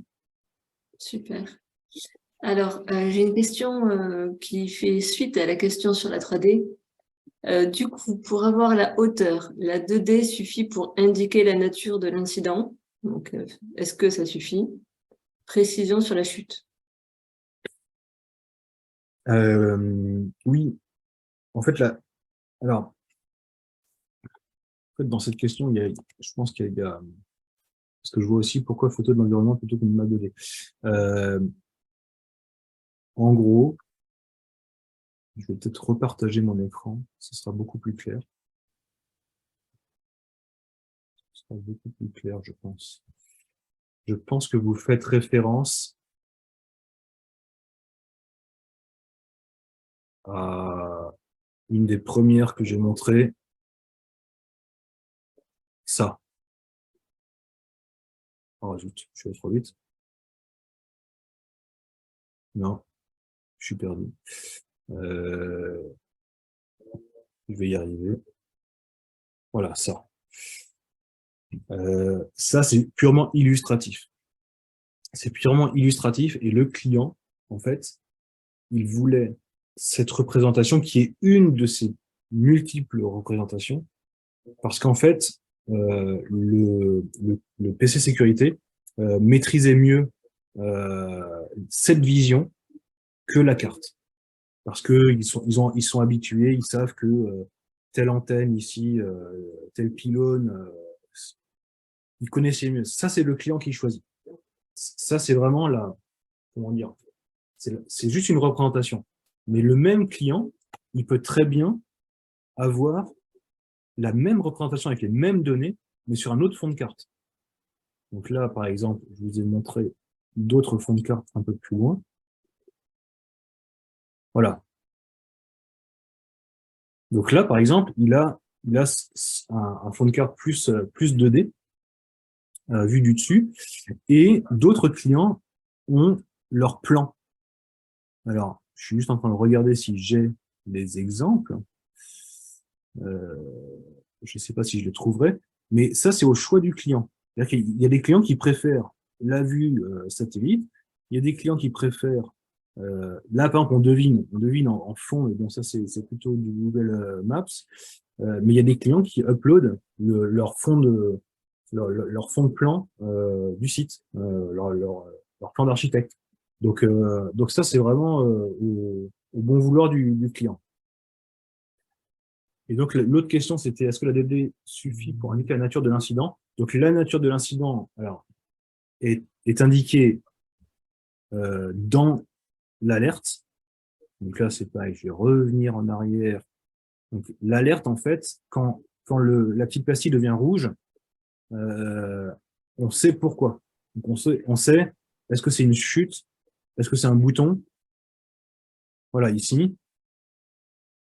Super. Alors, j'ai une question qui fait suite à la question sur la 3D. Du coup, pour avoir la hauteur, la 2D suffit pour indiquer la nature de l'incident. Donc, est-ce que ça suffit? Précision sur la chute. Oui, en fait, alors, en fait, dans cette question, je pense qu'il y a, parce que je vois aussi pourquoi photo de l'environnement plutôt qu'une map 2D. En gros, je vais peut-être repartager mon écran, ce sera beaucoup plus clair. Ce sera beaucoup plus clair, je pense. Je pense que vous faites référence à une des premières que j'ai montrées, ça. Oh, zut, je suis allé trop vite. Non, je suis perdu. Je vais y arriver. Voilà, ça. Ça, c'est purement illustratif. C'est purement illustratif et le client, en fait, il voulait cette représentation qui est une de ces multiples représentations parce qu'en fait, le PC sécurité maîtrisait mieux cette vision que la carte. Parce que ils sont habitués, ils savent que telle antenne ici, tel pylône, ils connaissaient mieux. Ça, c'est le client qui choisit. Ça, c'est vraiment comment dire, c'est juste une représentation. Mais le même client, il peut très bien avoir la même représentation avec les mêmes données, mais sur un autre fond de carte. Donc là, par exemple, je vous ai montré d'autres fonds de carte un peu plus loin. Voilà. Donc là, par exemple, il a un fond de carte plus 2D, vu du dessus, et d'autres clients ont leur plan. Alors, je suis juste en train de regarder si j'ai des exemples. Je ne sais pas si je les trouverai, mais ça, c'est au choix du client. Il y a des clients qui préfèrent la vue satellite, il y a des clients qui préfèrent Là, par exemple, on devine en fond, et bon, ça, c'est plutôt du Google Maps, mais il y a des clients qui uploadent leur fond de plan du site, leur plan d'architecte. Donc ça, c'est vraiment au bon vouloir du client. Et donc, l'autre question, c'était est-ce que la DD suffit pour indiquer la nature de l'incident? Donc, la nature de l'incident, alors, est indiquée dans l'alerte. Donc là, c'est pareil, je vais revenir en arrière. Donc, l'alerte, en fait, quand la petite pastille devient rouge, euh, on sait pourquoi. Donc, on sait, est-ce que c'est une chute? Est-ce que c'est un bouton? Voilà, ici.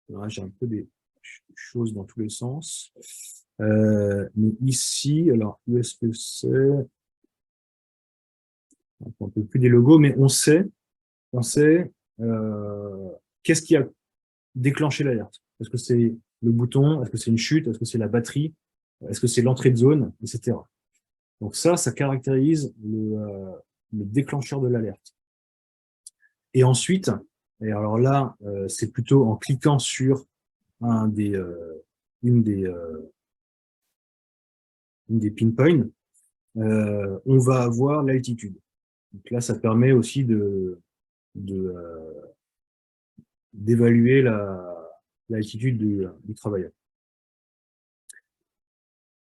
Là, j'ai un peu des choses dans tous les sens. Mais ici, alors, où est-ce que c'est? On ne peut plus des logos, mais on sait qu'est-ce qui a déclenché l'alerte. Est-ce que c'est le bouton? Est-ce que c'est une chute? Est-ce que c'est la batterie? Est-ce que c'est l'entrée de zone? Etc. Donc ça caractérise le déclencheur de l'alerte. Et ensuite, et alors là, c'est plutôt en cliquant sur un des, une des pinpoints, on va avoir l'altitude. Donc là, ça permet aussi d'évaluer l'altitude du travailleur.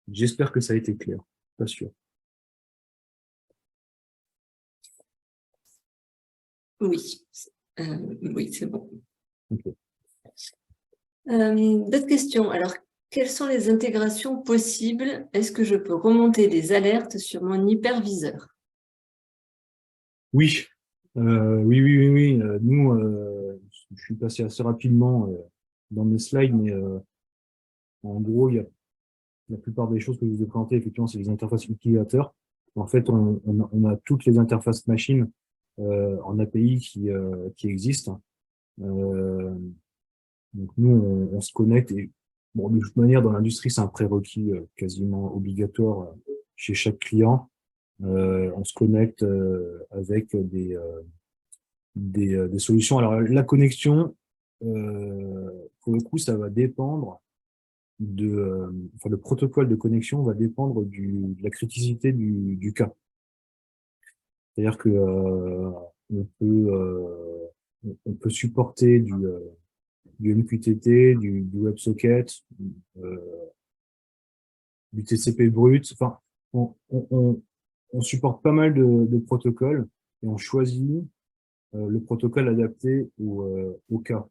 J'espère que ça a été clair. Pas sûr. Oui, oui, c'est bon. Okay. D'autres questions. Alors, quelles sont les intégrations possibles? Est-ce que je peux remonter des alertes sur mon hyperviseur? Oui, oui. Nous, je suis passé assez rapidement dans mes slides, mais en gros, la plupart des choses que je vous ai présentées, effectivement, c'est les interfaces utilisateurs. En fait, on a toutes les interfaces machines en API qui existent. Donc nous, on se connecte et bon, de toute manière, dans l'industrie, c'est un prérequis quasiment obligatoire chez chaque client. On se connecte avec des solutions. Alors la connexion, pour le coup, ça va dépendre enfin, le protocole de connexion va dépendre de la criticité du cas. C'est-à-dire que on peut supporter du MQTT, du WebSocket, euh, du TCP brut. Enfin, on supporte pas mal de protocoles et on choisit le protocole adapté au cas.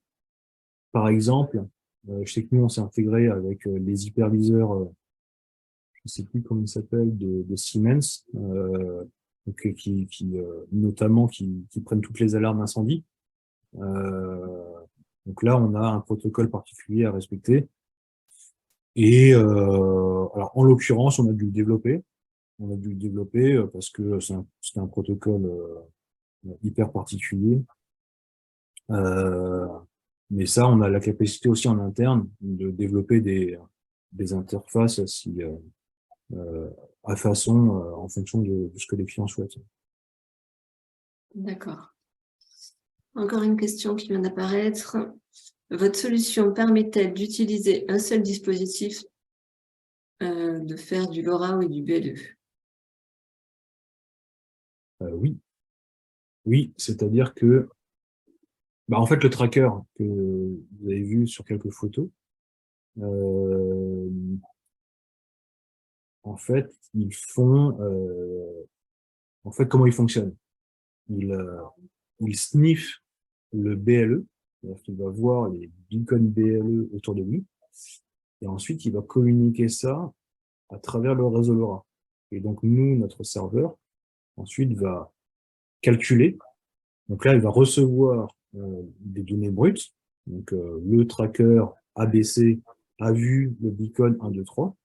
Par exemple, je sais que nous, on s'est intégré avec les hyperviseurs, je ne sais plus comment ils s'appellent, de Siemens, donc, notamment qui prennent toutes les alarmes incendie. Donc là, on a un protocole particulier à respecter. Et alors, en l'occurrence, on a dû le développer. On a dû le développer parce que c'était un protocole hyper particulier. Mais ça, on a la capacité aussi en interne de développer des interfaces à façon, en fonction de ce que les clients souhaitent. D'accord. Encore une question qui vient d'apparaître. Votre solution permet-elle d'utiliser un seul dispositif, de faire du LoRa ou du BLE? Oui, oui, c'est-à-dire que, bah, en fait, le tracker que vous avez vu sur quelques photos, en fait, en fait, comment ils fonctionnent? Il sniffe le BLE, c'est-à-dire qu'il va voir les beacons BLE autour de lui, et ensuite, il va communiquer ça à travers le réseau LoRa. Et donc, nous, notre serveur, ensuite, va calculer. Donc là, il va recevoir des données brutes. Donc, le tracker ABC a vu le beacon 1, 2, 3.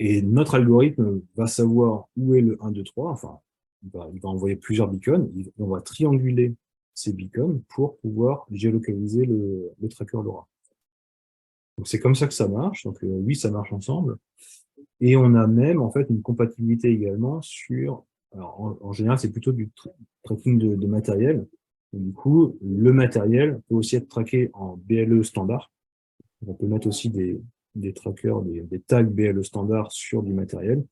Et notre algorithme va savoir où est le 1, 2, 3. Enfin, il va envoyer plusieurs beacons. On va trianguler ces beacons pour pouvoir géolocaliser le tracker LoRa. Donc, c'est comme ça que ça marche. Donc, oui, ça marche ensemble. Et on a même, en fait, une compatibilité également sur alors, en général, c'est plutôt du tracking de matériel. Et du coup, le matériel peut aussi être traqué en BLE standard. On peut mettre aussi des trackers, des tags BLE standard sur du matériel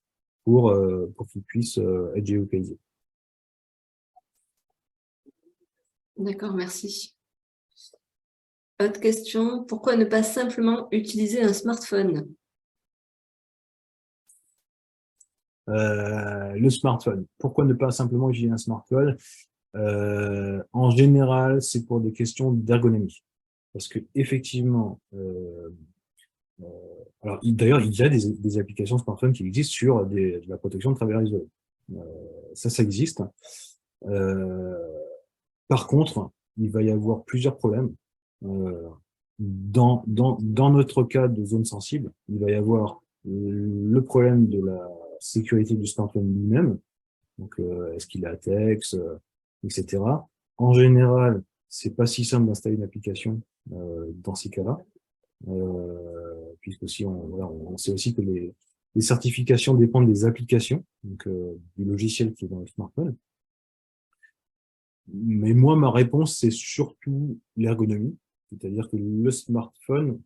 pour qu'ils puissent être géolocalisés. D'accord, merci. Autre question, pourquoi ne pas simplement utiliser un smartphone? Le smartphone. Pourquoi ne pas simplement utiliser un smartphone? En général, c'est pour des questions d'ergonomie. Parce que effectivement, alors d'ailleurs, il y a des applications smartphone qui existent sur de la protection de travers isolé. Ça existe. Euh, Par contre, il va y avoir plusieurs problèmes. Dans notre cas de zone sensible, il va y avoir le problème de la sécurité du smartphone lui-même. Donc, est-ce qu'il est ATEX, etc. En général, c'est pas si simple d'installer une application dans ces cas-là, puisque aussi on sait aussi que les certifications dépendent des applications, donc du logiciel qui est dans le smartphone. Mais moi, ma réponse, c'est surtout l'ergonomie. C'est-à-dire que le smartphone,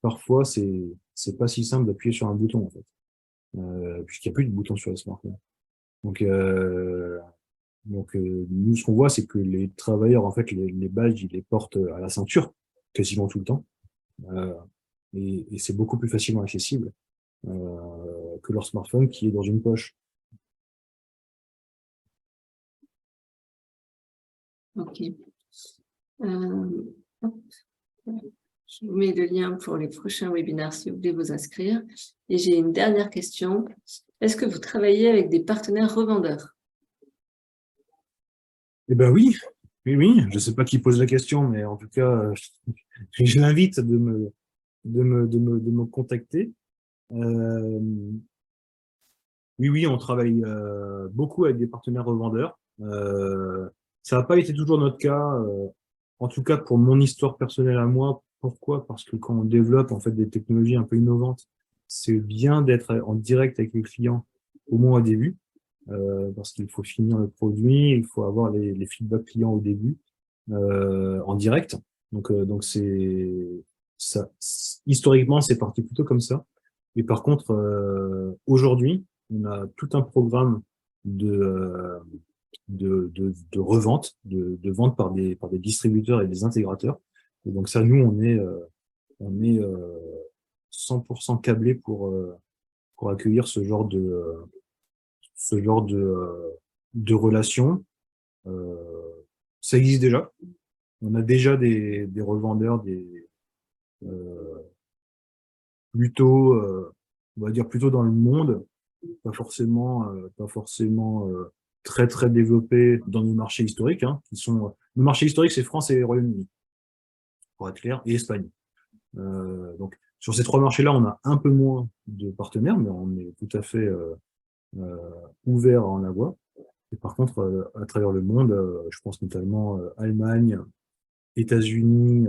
parfois, c'est pas si simple d'appuyer sur un bouton, en fait. Puisqu'il n'y a plus de bouton sur le smartphone. Donc, nous, ce qu'on voit, c'est que les travailleurs, en fait, les badges, ils les portent à la ceinture, quasiment tout le temps. Euh, et c'est beaucoup plus facilement accessible que leur smartphone qui est dans une poche. Ok. Hop. Je vous mets le lien pour les prochains webinaires si vous voulez vous inscrire. Et j'ai une dernière question. Est-ce que vous travaillez avec des partenaires revendeurs? Eh ben oui, oui. Je sais pas qui pose la question, mais en tout cas, je l'invite de me contacter. Euh, oui, on travaille beaucoup avec des partenaires revendeurs. Ça n'a pas été toujours notre cas, en tout cas pour mon histoire personnelle à moi. Pourquoi? Parce que quand on développe en fait des technologies un peu innovantes, c'est bien d'être en direct avec les clients, au moins au début, parce qu'il faut finir le produit, il faut avoir les feedbacks clients au début, en direct. Donc ça, historiquement, c'est parti plutôt comme ça. Et par contre, aujourd'hui, on a tout un programme de revente, de vente par des distributeurs et des intégrateurs. Et donc ça, nous, on est 100% câblé pour accueillir ce genre de relations. Ça existe déjà. On a déjà des revendeurs, euh, plutôt, on va dire plutôt dans le monde, pas forcément très très développés dans nos marchés historiques, hein, qui sont nos marchés historiques, c'est France et Royaume-Uni, pour être clair, et Espagne. Donc sur ces trois marchés-là, on a un peu moins de partenaires, mais on est tout à fait euh, ouvert à en avoir. Et par contre, à travers le monde, je pense notamment Allemagne, États-Unis,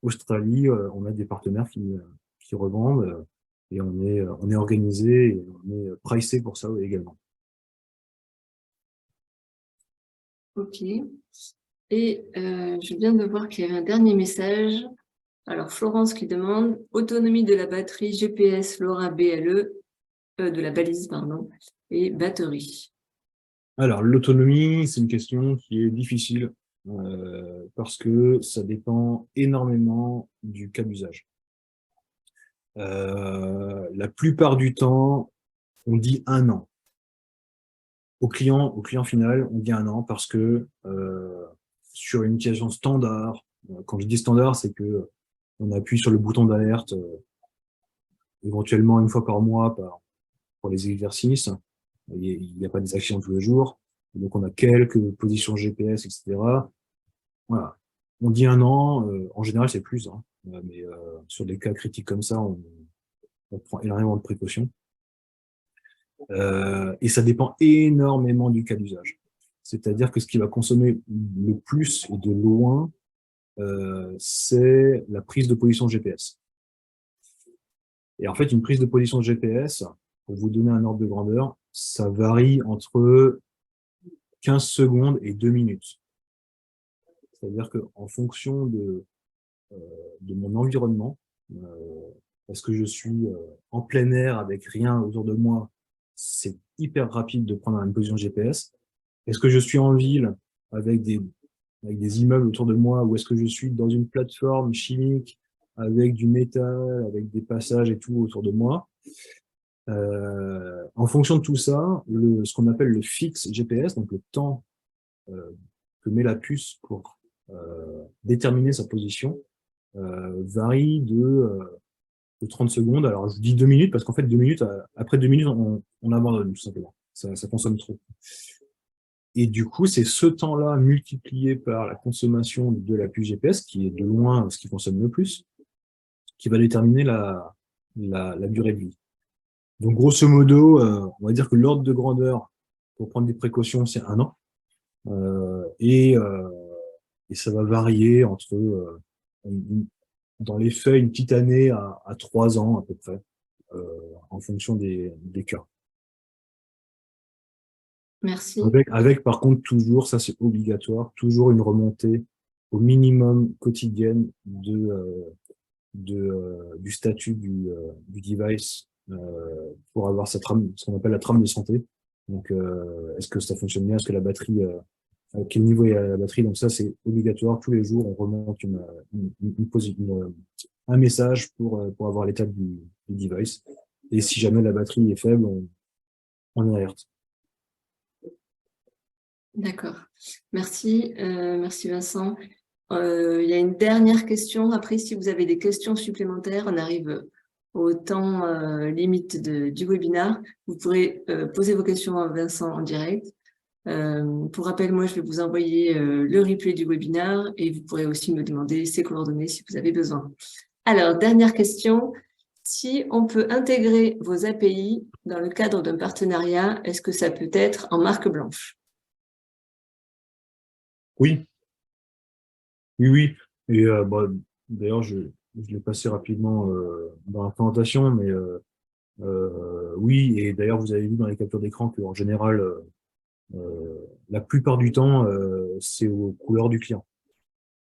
Australie, on a des partenaires qui revendent et on est organisé et on est pricé pour ça également. Ok. Et je viens de voir qu'il y avait un dernier message. Alors, Florence qui demande « Autonomie de la batterie GPS LoRa BLE, de la balise, pardon, et batterie. » Alors, l'autonomie, c'est une question qui est difficile parce que ça dépend énormément du cas d'usage. La plupart du temps, on dit 1 an. Au client final, on dit 1 an parce que sur une utilisation standard, quand je dis standard, c'est que on appuie sur le bouton d'alerte éventuellement une fois par mois pour les exercices. Il n'y a pas des actions tous les jours. Donc, on a quelques positions GPS, etc. Voilà. On dit 1 an, en général, c'est plus, hein. Mais sur des cas critiques comme ça, on prend énormément de précautions. Et ça dépend énormément du cas d'usage. C'est-à-dire que ce qui va consommer le plus et de loin, c'est la prise de position GPS. Et en fait, une prise de position GPS, pour vous donner un ordre de grandeur, ça varie entre 15 secondes et 2 minutes. C'est-à-dire qu'en fonction de mon environnement, parce que je suis en plein air avec rien autour de moi, c'est hyper rapide de prendre une position GPS. Est-ce que je suis en ville avec des immeubles autour de moi, ou est-ce que je suis dans une plateforme chimique avec du métal, avec des passages et tout autour de moi? En fonction de tout ça, ce qu'on appelle le fixe GPS, donc le temps que met la puce pour déterminer sa position, varie de 30 secondes. Alors, je dis 2 minutes parce qu'en fait, 2 minutes, après 2 minutes, on abandonne, tout simplement. Ça consomme trop. Et du coup, c'est ce temps-là multiplié par la consommation de la puce GPS, qui est de loin ce qui consomme le plus, qui va déterminer la durée de vie. Donc, grosso modo, on va dire que l'ordre de grandeur pour prendre des précautions, c'est 1 an. Et ça va varier entre, dans les faits, une petite année à 3 ans à peu près, en fonction des cas. Merci. Avec par contre toujours, ça c'est obligatoire, toujours une remontée au minimum quotidienne du statut du device pour avoir sa trame, ce qu'on appelle la trame de santé. Donc, est-ce que ça fonctionne bien? Est-ce que la batterie, à quel niveau est la batterie? Donc ça, c'est obligatoire. Tous les jours, on remonte un message pour avoir l'état du device. Et si jamais la batterie est faible, on alerte. D'accord. Merci. Merci Vincent. Il y a une dernière question. Après, si vous avez des questions supplémentaires, on arrive au temps limite du webinaire. Vous pourrez poser vos questions à Vincent en direct. Pour rappel, moi, je vais vous envoyer le replay du webinaire et vous pourrez aussi me demander ses coordonnées si vous avez besoin. Alors, dernière question. Si on peut intégrer vos API dans le cadre d'un partenariat, est-ce que ça peut être en marque blanche? Oui. Oui. Et d'ailleurs, je l'ai passé rapidement dans la présentation, mais oui. Et d'ailleurs, vous avez vu dans les captures d'écran qu'en général, la plupart du temps, c'est aux couleurs du client.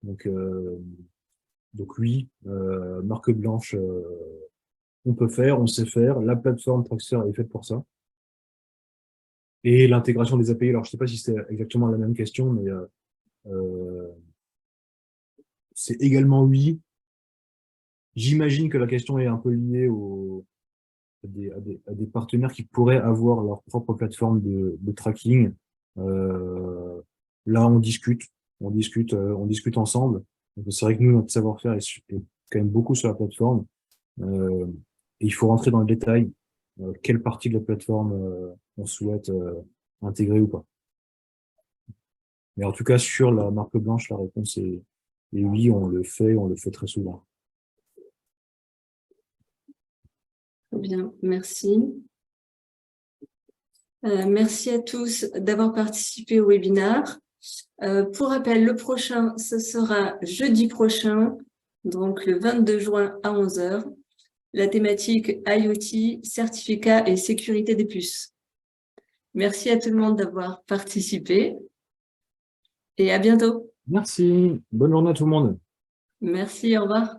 Donc oui, marque blanche, on peut faire, on sait faire. La plateforme Traxer est faite pour ça. Et l'intégration des API, alors je ne sais pas si c'est exactement la même question, mais c'est également oui. J'imagine que la question est un peu liée à des partenaires qui pourraient avoir leur propre plateforme de tracking. Là, on discute ensemble. C'est vrai que nous, notre savoir-faire est quand même beaucoup sur la plateforme. Et il faut rentrer dans le détail, quelle partie de la plateforme on souhaite intégrer ou pas. Mais en tout cas, sur la marque blanche, la réponse est oui, on le fait très souvent. Très bien, merci. Merci à tous d'avoir participé au webinaire. Pour rappel, le prochain, ce sera jeudi prochain, donc le 22 juin à 11 h. La thématique IoT, certificat et sécurité des puces. Merci à tout le monde d'avoir participé et à bientôt. Merci. Bonne journée à tout le monde. Merci, au revoir.